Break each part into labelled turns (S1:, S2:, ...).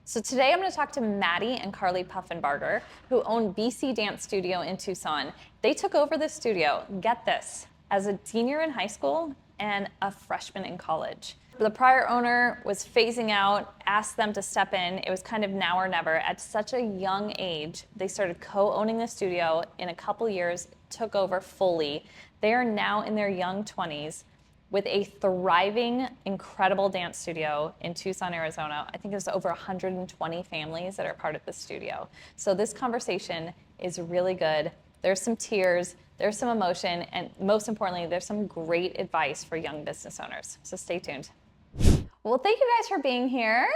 S1: So today I'm going to talk to Maddie and Carly Puffenbarger, who own BC Dance Studio in Tucson. They took over the studio, get this, as a senior in high school and a freshman in college. The prior owner was phasing out, asked them to step in. It was kind of now or never. At such a young age, they started co-owning the studio. In a couple years, took over fully. They are now in their young 20s with a thriving, incredible dance studio in Tucson, Arizona. I think there's over 120 families that are part of the studio. So this conversation is really good. There's some tears, there's some emotion, and most importantly, there's some great advice for young business owners. So stay tuned. Well, thank you guys for being here.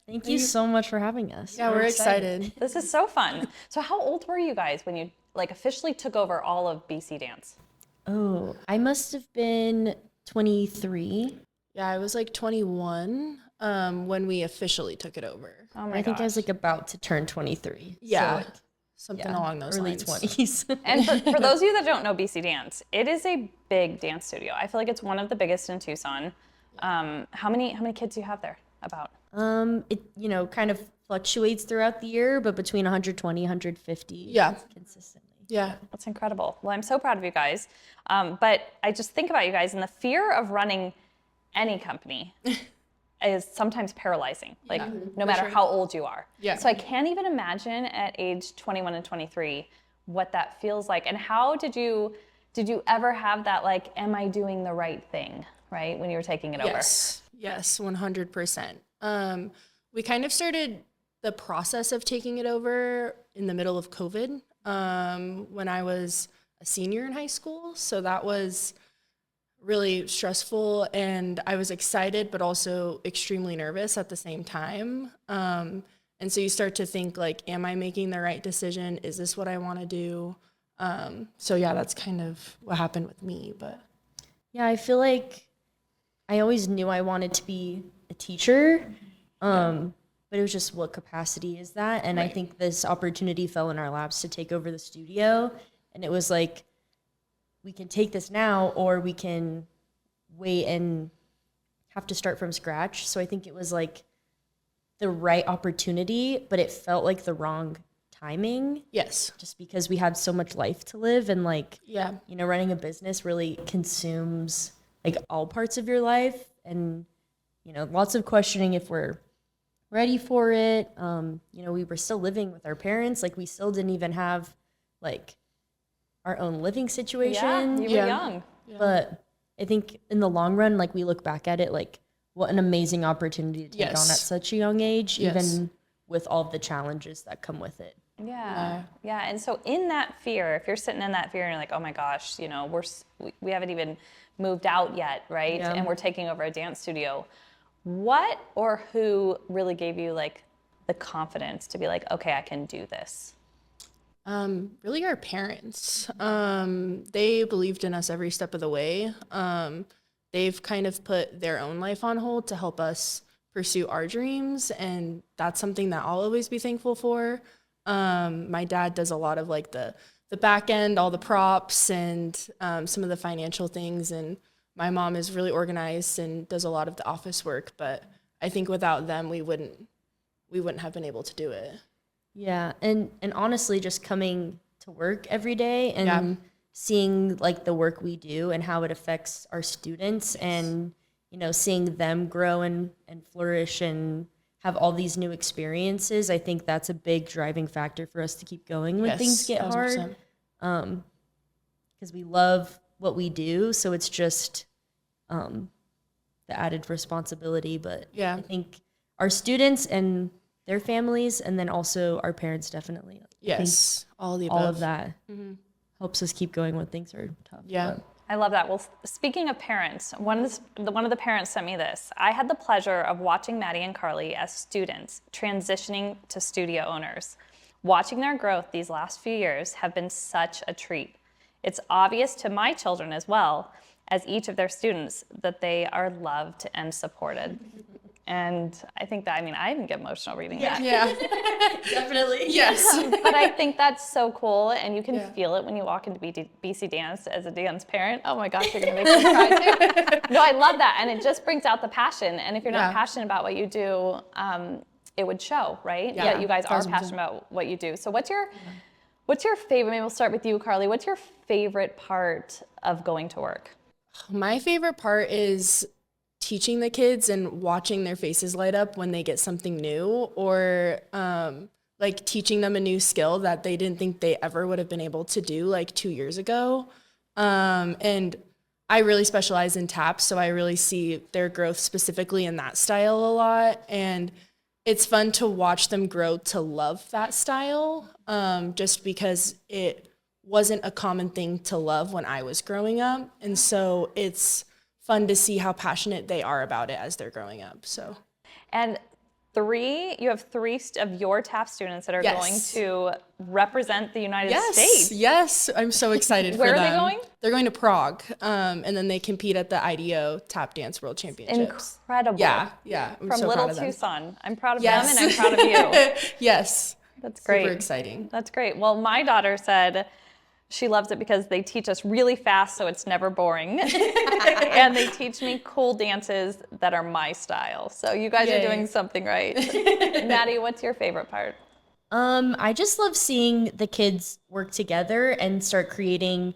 S2: Thank you so much for having us.
S3: Yeah, we're excited.
S1: This is so fun. So how old were you guys when you officially took over all of BC Dance?
S2: Oh, I must have been 23.
S3: Yeah, I was 21 when we officially took it over.
S1: Oh my
S2: I think
S1: gosh.
S2: I was about to turn 23.
S3: Yeah,
S2: So,
S3: something along those
S2: early
S3: lines.
S2: 20s.
S1: And for those of you that don't know BC Dance, it is a big dance studio. I feel like it's one of the biggest in Tucson. How many kids do you have there? About?
S2: It kind of fluctuates throughout the year, but between 120, 150
S3: Yeah.
S2: consistently.
S3: Yeah.
S1: That's incredible. Well, I'm so proud of you guys. But I just think about you guys, and the fear of running any company is sometimes paralyzing, no matter how old you are.
S3: Yeah.
S1: So I can't even imagine at age 21 and 23 what that feels like. And how did you ever have that, am I doing the right thing, right, when you were taking it over?
S3: Yes, 100%. We kind of started the process of taking it over in the middle of COVID when I was a senior in high school. So that was really stressful, and I was excited but also extremely nervous at the same time. And so you start to think, am I making the right decision? Is this what I want to do? So yeah, that's kind of what happened with me. But
S2: Yeah, I feel like I always knew I wanted to be a teacher, but it was just what capacity is that? And I think this opportunity fell in our laps to take over the studio, and it was we can take this now, or we can wait and have to start from scratch. So I think it was the right opportunity, but it felt like the wrong timing.
S3: yes,
S2: Just because we had so much life to live, and
S3: yeah,
S2: running a business really consumes all parts of your life, and lots of questioning if we're ready for it. We were still living with our parents. We still didn't even have our own living situation.
S1: Yeah, you were young.
S2: But I think in the long run, we look back at it, what an amazing opportunity to take on at such a young age, even with all of the challenges that come with it.
S1: Yeah. And so in that fear, if you're sitting in that fear and you're like, oh my gosh, we haven't even moved out yet, right?
S2: Yeah.
S1: And we're taking over a dance studio. What or who really gave you the confidence to be okay, I can do this?
S3: really our parents. They believed in us every step of the way. They've kind of put their own life on hold to help us pursue our dreams, and that's something that I'll always be thankful for. My dad does a lot of the back end, all the props, and some of the financial things, and my mom is really organized and does a lot of the office work, but I think without them we wouldn't have been able to do it.
S2: Yeah, and honestly, just coming to work every day and seeing the work we do and how it affects our students, and seeing them grow and flourish and have all these new experiences, I think that's a big driving factor for us to keep going when things get
S3: 1,000%.
S2: hard. Because we love what we do, so it's just the added responsibility. But I think our students and their families, and then also our parents, definitely.
S3: Yes, all of the above.
S2: All of that helps us keep going when things are tough.
S3: Yeah.
S2: But
S1: I love that. Well, speaking of parents, one of the parents sent me this. I had the pleasure of watching Maddie and Carly as students transitioning to studio owners. Watching their growth these last few years have been such a treat. It's obvious to my children as well as each of their students that they are loved and supported. And I think that, I even get emotional reading that.
S3: Yeah.
S2: definitely.
S3: Yes.
S1: But I think that's so cool, and you can feel it when you walk into BC Dance as a dance parent. Oh my gosh, you're gonna make me cry too. No, I love that, and it just brings out the passion. And if you're not passionate about what you do, it would show, right?
S3: Yeah,
S1: Yet you guys are
S3: 1000%.
S1: passionate about what you do. So what's your favorite, maybe we'll start with you, Carly. What's your favorite part of going to work?
S3: My favorite part is teaching the kids and watching their faces light up when they get something new, or like teaching them a new skill that they didn't think they ever would have been able to do like 2 years ago. And I really specialize in taps, so I really see their growth specifically in that style a lot. And it's fun to watch them grow to love that style, just because it wasn't a common thing to love when I was growing up. And so it's fun to see how passionate they are about it as they're growing up. So,
S1: And you have three of your TAF students that are
S3: Yes.
S1: going to represent the United States.
S3: Yes, I'm so excited for them.
S1: Where are they going?
S3: They're going to Prague, and then they compete at the IDEO Tap Dance World Championships.
S1: Incredible.
S3: Yeah. I'm
S1: From
S3: so
S1: little
S3: proud of them.
S1: Tucson. I'm proud of
S3: Yes.
S1: them and I'm proud of you.
S3: Yes.
S1: That's great.
S3: Super exciting.
S1: That's great. Well, my daughter said she loves it because they teach us really fast, so it's never boring. And they teach me cool dances that are my style. So you guys are
S3: Yay.
S1: doing something right. Maddie, what's your favorite part?
S2: I just love seeing the kids work together and start creating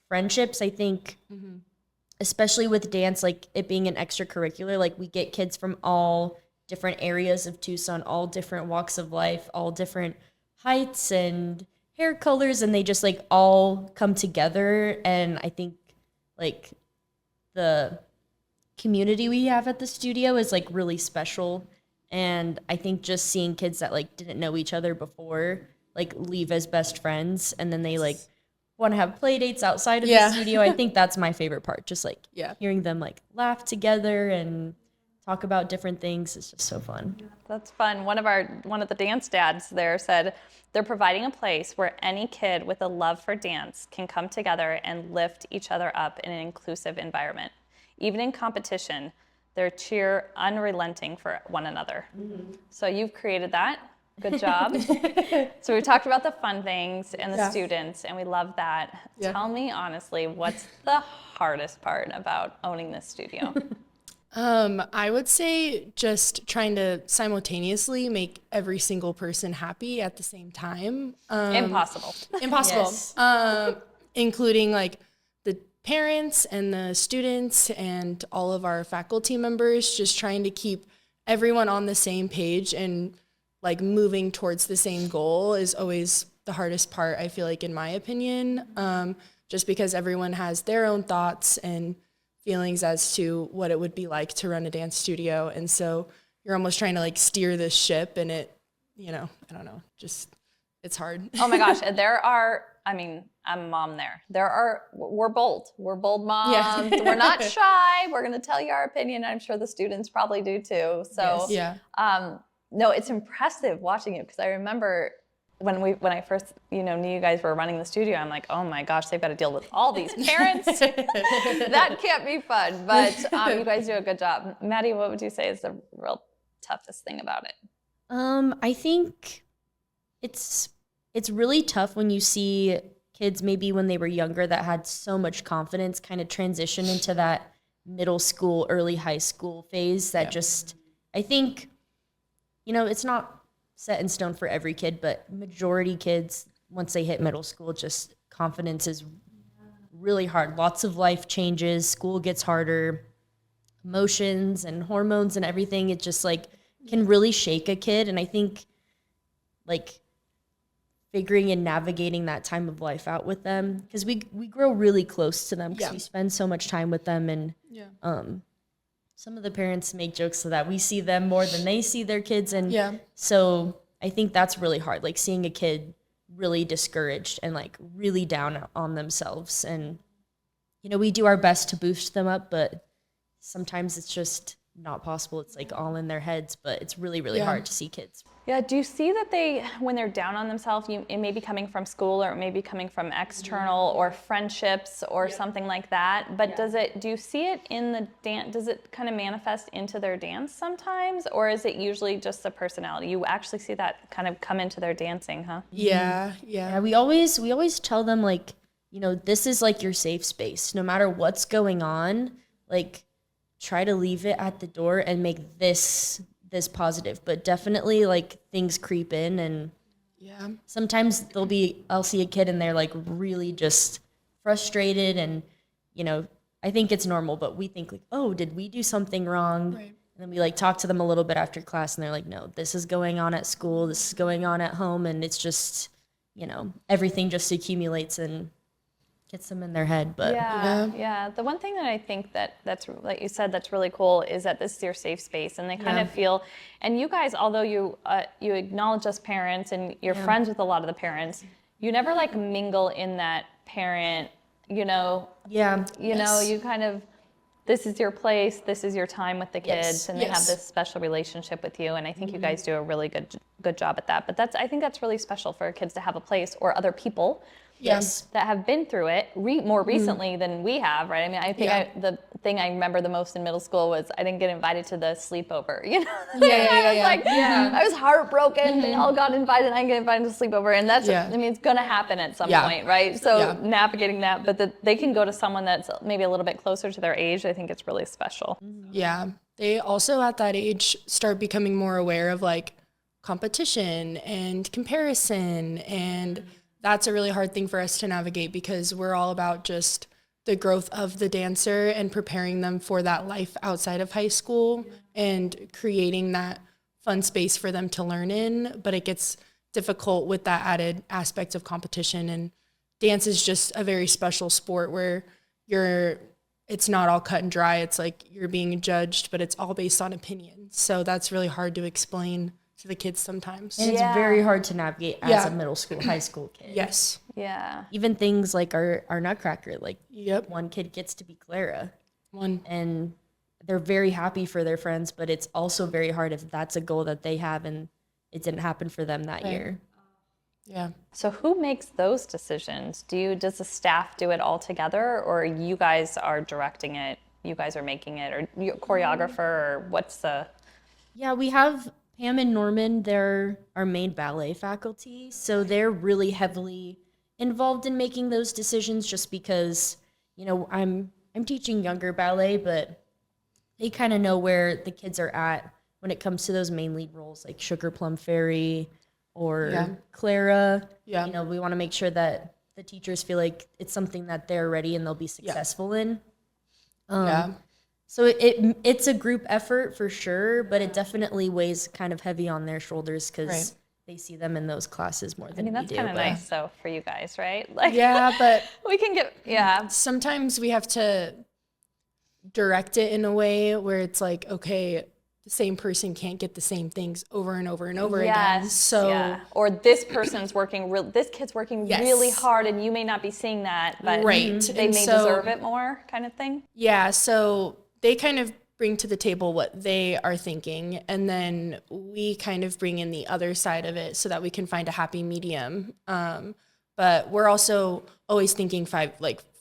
S2: friendships. I think, especially with dance, like it being an extracurricular, like we get kids from all different areas of Tucson, all different walks of life, all different heights and hair colors, and they just like all come together. And I think like the community we have at the studio is like really special. And I think just seeing kids that like didn't know each other before like leave as best friends, and then they like want to have play dates outside of the studio. I think that's my favorite part. Just like hearing them like laugh together and talk about different things. It's just so fun.
S1: That's fun. One of the dance dads there said they're providing a place where any kid with a love for dance can come together and lift each other up in an inclusive environment. Even in competition, they're cheer unrelenting for one another. So you've created that. Good job. So we talked about the fun things and the students, and we love that. Tell me honestly, what's the hardest part about owning this studio?
S3: I would say just trying to simultaneously make every single person happy at the same time.
S1: Impossible.
S3: Impossible. Including like the parents and the students and all of our faculty members, just trying to keep everyone on the same page and like moving towards the same goal is always the hardest part, I feel like, in my opinion, just because everyone has their own thoughts and feelings as to what it would be like to run a dance studio. And so you're almost trying to like steer this ship, and it, I don't know, just, it's hard.
S1: Oh my gosh. I'm a mom there. We're bold. We're bold moms.
S3: Yeah.
S1: We're not shy. We're going to tell you our opinion. I'm sure the students probably do too. So, no, it's impressive watching it, because I remember when I first, knew you guys were running the studio, I'm like, oh my gosh, they've got to deal with all these parents. That can't be fun, but you guys do a good job. Maddie, what would you say is the real toughest thing about it?
S2: I think it's really tough when you see kids maybe when they were younger that had so much confidence kind of transition into that middle school, early high school phase that just, I think, it's not set in stone for every kid, but majority kids, once they hit middle school, just confidence is really hard. Lots of life changes, school gets harder, emotions and hormones and everything. It just like can really shake a kid. And I think like figuring and navigating that time of life out with them, because we grow really close to them because we spend so much time with them. And some of the parents make jokes so that we see them more than they see their kids. And so I think that's really hard, like seeing a kid really discouraged and like really down on themselves. And, we do our best to boost them up, but sometimes it's just not possible. It's like all in their heads, but it's really, really hard to see kids.
S1: Yeah, do you see that when they're down on themselves, it may be coming from school, or it may be coming from external or friendships or something like that, but do you see it in the dance? Does it kind of manifest into their dance sometimes, or is it usually just the personality? You actually see that kind of come into their dancing, huh?
S3: Yeah.
S2: We always tell them like, this is like your safe space. No matter what's going on, like try to leave it at the door and make this this positive, but definitely like things creep in, and
S3: Yeah.
S2: sometimes I'll see a kid and they're like really just frustrated, and I think it's normal, but we think like, oh, did we do something wrong?
S3: Right.
S2: And then we like talk to them a little bit after class, and they're like, no, this is going on at school, this is going on at home, and it's just, everything just accumulates and gets them in their head. But
S1: Yeah. The one thing that I think that's like you said that's really cool is that this is your safe space, and they kind of feel. And you guys, although you acknowledge us parents and you're friends with a lot of the parents, you never like mingle in that parent. You kind of. This is your place. This is your time with the kids, and they have this special relationship with you. And I think you guys do a really good job at that. But I think that's really special for kids to have a place or other people that have been through it more recently than we have, right? I mean, I think the thing I remember the most in middle school was I didn't get invited to the sleepover. I was heartbroken. They all got invited, and I didn't get invited to sleepover, and that's I mean, it's gonna happen at some point, right? So navigating that, but they can go to someone that's maybe a little bit closer to their age. I think it's really special.
S3: Yeah. They also at that age start becoming more aware of like competition and comparison, and that's a really hard thing for us to navigate because we're all about just the growth of the dancer and preparing them for that life outside of high school and creating that fun space for them to learn in. But it gets difficult with that added aspect of competition, and dance is just a very special sport where it's not all cut and dry. It's like you're being judged, but it's all based on opinion. So that's really hard to explain to the kids sometimes.
S2: And it's very hard to navigate as a middle school, high school kid.
S3: Yes.
S1: Yeah.
S2: Even things like our Nutcracker, like one kid gets to be Clara. And they're very happy for their friends, but it's also very hard if that's a goal that they have and it didn't happen for them that year.
S3: Yeah.
S1: So who makes those decisions? Does the staff do it all together, or you guys are directing it, you guys are making it, or you choreographer, or what's the...
S2: Yeah, we have Pam and Norman, they're our main ballet faculty, so they're really heavily involved in making those decisions just because, I'm teaching younger ballet, but they kind of know where the kids are at when it comes to those main lead roles like Sugar Plum Fairy or Clara. Yeah. We want to make sure that the teachers feel like it's something that they're ready and they'll be successful in. So it's a group effort for sure, but it definitely weighs kind of heavy on their shoulders because they see them in those classes more than we do.
S1: That's kind of nice, though, for you guys, right?
S3: Like, but
S1: we can get,
S3: sometimes we have to direct it in a way where it's like, okay, the same person can't get the same things over and over and over again. So,
S1: or this person's working, this kid's working really hard, and you may not be seeing that, but they may deserve it more, kind of thing.
S3: Yeah. So they kind of bring to the table what they are thinking, and then we kind of bring in the other side of it so that we can find a happy medium. But we're also always thinking 4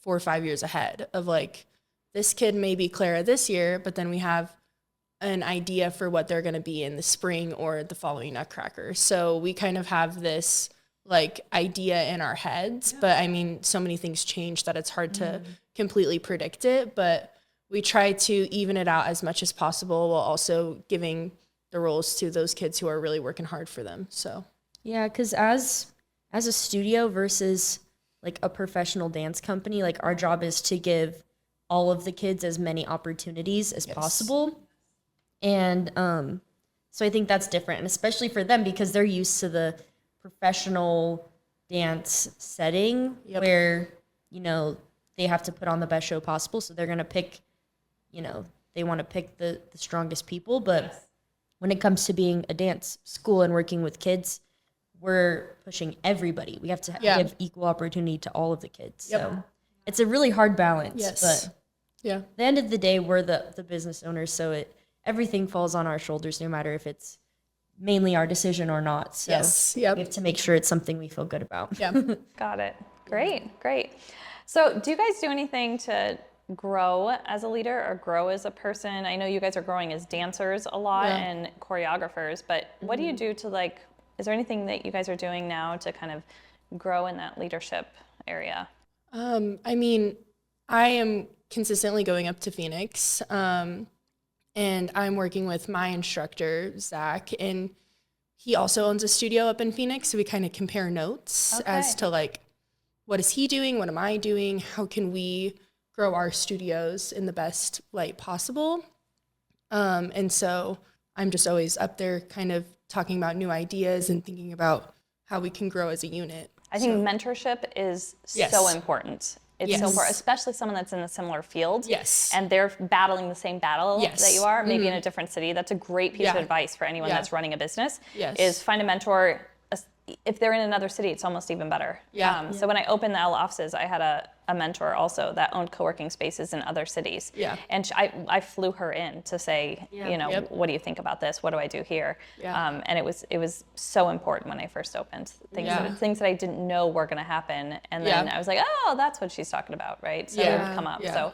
S3: or 5 years ahead of like, this kid may be Clara this year, but then we have an idea for what they're going to be in the spring or the following Nutcracker. So we kind of have this like idea in our heads, but I mean, so many things change that it's hard to completely predict it, but we try to even it out as much as possible while also giving the roles to those kids who are really working hard for them. So
S2: yeah, because as a studio versus like a professional dance company, like our job is to give all of the kids as many opportunities as possible. And so I think that's different, and especially for them because they're used to the professional dance setting where, they have to put on the best show possible. So they're going to pick, they want to pick the strongest people. But when it comes to being a dance school and working with kids, we're pushing everybody. We have to give equal opportunity to all of the kids. So it's a really hard balance. But at the end of the day, we're the business owners. So everything falls on our shoulders, no matter if it's mainly our decision or not. So we have to make sure it's something we feel good about.
S1: Got it. Great. So do you guys do anything to grow as a leader or grow as a person? I know you guys are growing as dancers a lot and choreographers, but what do you do to is there anything that you guys are doing now to kind of grow in that leadership area?
S3: I mean, I am consistently going up to Phoenix. And I'm working with my instructor, Zach, and he also owns a studio up in Phoenix. So we kind of compare notes as to like, what is he doing? What am I doing? How can we grow our studios in the best light possible? And so I'm just always up there kind of talking about new ideas and thinking about how we can grow as a unit.
S1: I think mentorship is so important. It's so important, especially someone that's in a similar field.
S3: Yes.
S1: And they're battling the same battle that you are, maybe in a different city. That's a great piece of advice for anyone that's running a business, is find a mentor. If they're in another city, it's almost even better. So when I opened the L offices, I had a mentor also that owned co-working spaces in other cities. And I flew her in to say, you know, what do you think about this? What do I do here? And it was so important when I first opened. Things that I didn't know were going to happen. And then I was like, oh, that's what she's talking about, right? So it would come up. So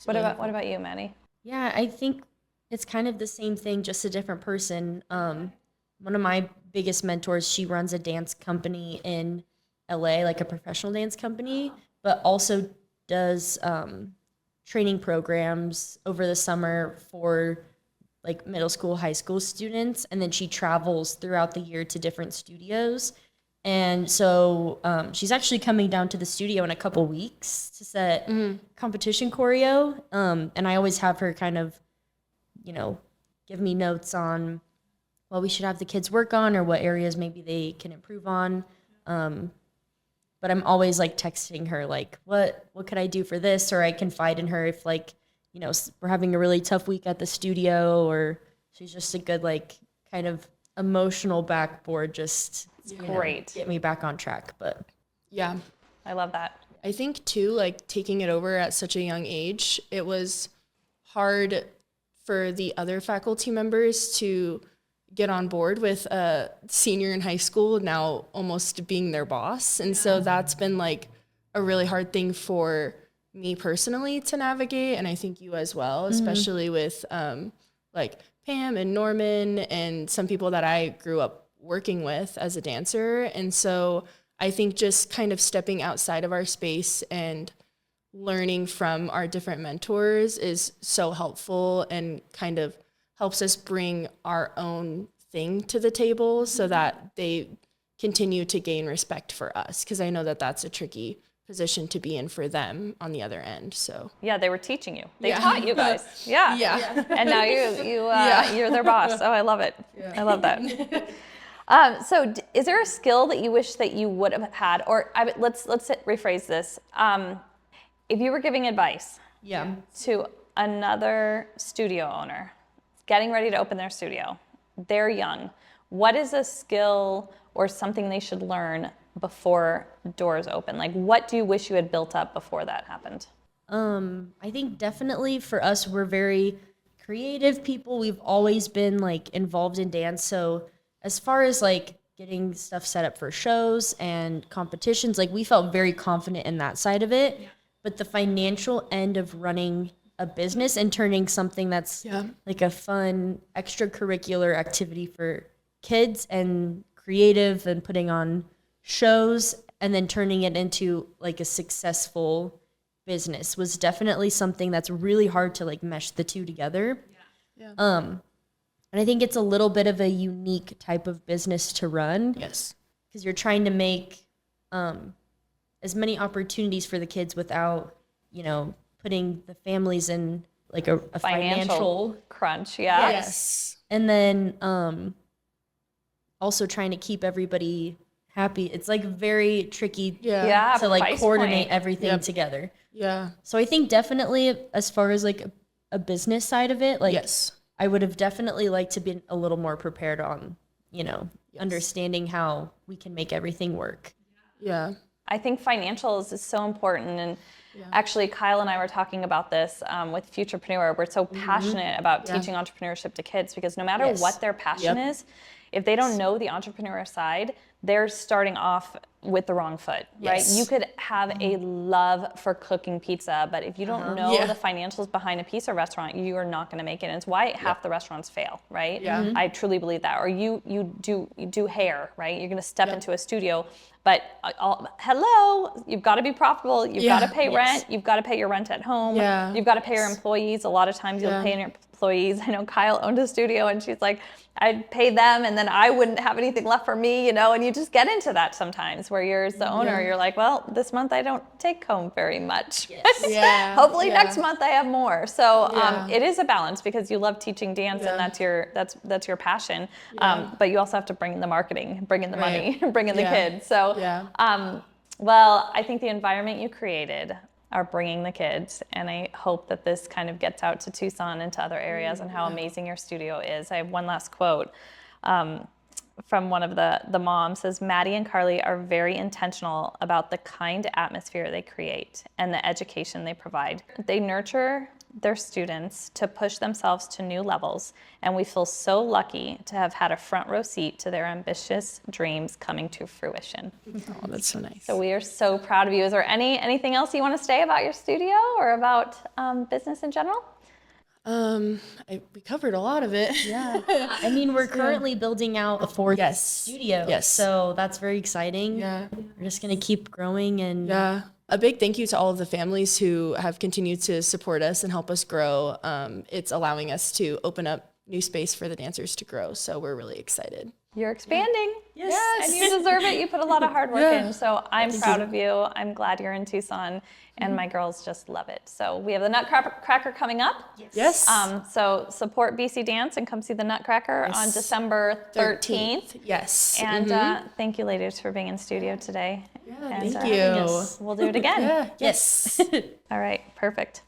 S1: what about you, Maddie?
S2: Yeah, I think it's kind of the same thing, just a different person. One of my biggest mentors, she runs a dance company in LA, like a professional dance company, but also does training programs over the summer for like middle school, high school students. And then she travels throughout the year to different studios. And so she's actually coming down to the studio in a couple weeks to set competition choreo. And I always have her kind of, you know, give me notes on what we should have the kids work on or what areas maybe they can improve on. But I'm always like texting her, like, what could I do for this? Or I confide in her if like, you know, we're having a really tough week at the studio, or she's just a good, like, kind of emotional backboard, just
S1: Great.
S2: Get me back on track. But
S3: yeah,
S1: I love that.
S3: I think too, like taking it over at such a young age, it was hard for the other faculty members to get on board with a senior in high school now almost being their boss. And so that's been like a really hard thing for me personally to navigate. And I think you as well, especially with like Pam and Norman and some people that I grew up working with as a dancer. And so I think just kind of stepping outside of our space and learning from our different mentors is so helpful and kind of helps us bring our own thing to the table so that they continue to gain respect for us. Because I know that that's a tricky position to be in for them on the other end. So
S1: yeah, they were teaching you. They taught you guys. Yeah. And now you're their boss. Oh, I love it. I love that. So is there a skill that you wish that you would have had, or let's rephrase this. If you were giving advice to another studio owner getting ready to open their studio, they're young, what is a skill or something they should learn before doors open? Like, what do you wish you had built up before that happened?
S2: I think definitely for us, we're very creative people. We've always been like involved in dance. So as far as like getting stuff set up for shows and competitions, like we felt very confident in that side of it. Yeah. But the financial end of running a business and turning something that's like a fun extracurricular activity for kids and creative and putting on shows and then turning it into like a successful business was definitely something that's really hard to like mesh the two together. And I think it's a little bit of a unique type of business to run.
S3: Yes.
S2: Because you're trying to make as many opportunities for the kids without, you know, putting the families in like a financial
S1: crunch.
S3: Yes.
S2: And then also trying to keep everybody happy. It's like very tricky to like coordinate everything together.
S3: Yeah.
S2: So I think definitely as far as like a business side of it, like I would have definitely liked to be a little more prepared on, you know, understanding how we can make everything work.
S3: Yeah.
S1: I think financials is so important. And actually, Kyle and I were talking about this with Futurepreneur. We're so passionate about teaching entrepreneurship to kids because no matter what their passion is, if they don't know the entrepreneur side, they're starting off with the wrong foot, right? You could have a love for cooking pizza, but if you don't know the financials behind a pizza restaurant, you are not going to make it. And it's why half the restaurants fail, right? I truly believe that. Or you do hair, right? You're going to step into a studio, But hello, you've got to be profitable. You've got to pay rent. You've got to pay your rent at home.
S3: Yeah.
S1: You've got to pay your employees. A lot of times you'll pay your employees. I know Kyle owned a studio and she's like, I'd pay them and then I wouldn't have anything left for me, and you just get into that sometimes where you're the owner, you're like, well, this month I don't take home very much.
S3: Yeah.
S1: Hopefully next month I have more. So it is a balance because you love teaching dance and that's your passion. But you also have to bring in the marketing, bring in the money, bring in the kids. So, well, I think the environment you created are bringing the kids, and I hope that this kind of gets out to Tucson and to other areas and how amazing your studio is. I have one last quote from one of the moms. Says, Maddie and Carly are very intentional about the kind atmosphere they create and the education they provide. They nurture their students to push themselves to new levels, and we feel so lucky to have had a front row seat to their ambitious dreams coming to fruition.
S3: Oh, that's so nice.
S1: So we are so proud of you. Is there anything else you want to say about your studio or about business in general?
S3: We covered a lot of it.
S2: Yeah. I mean, we're currently building out a fourth studio.
S3: Yes.
S2: So that's very exciting.
S3: Yeah.
S2: We're just going to keep growing and
S3: a big thank you to all of the families who have continued to support us and help us grow. It's allowing us to open up new space for the dancers to grow. So we're really excited.
S1: You're expanding.
S2: Yes.
S1: And you deserve it. You put a lot of hard work in. So I'm proud of you. I'm glad you're in Tucson. And my girls just love it. So we have the Nutcracker coming up.
S3: Yes.
S1: So support BC Dance and come see the Nutcracker on December 13th.
S3: Yes.
S1: And thank you, ladies, for being in studio today.
S3: Yeah,
S1: and,
S3: thank you.
S1: We'll do it again.
S3: Yes.
S1: All right, perfect.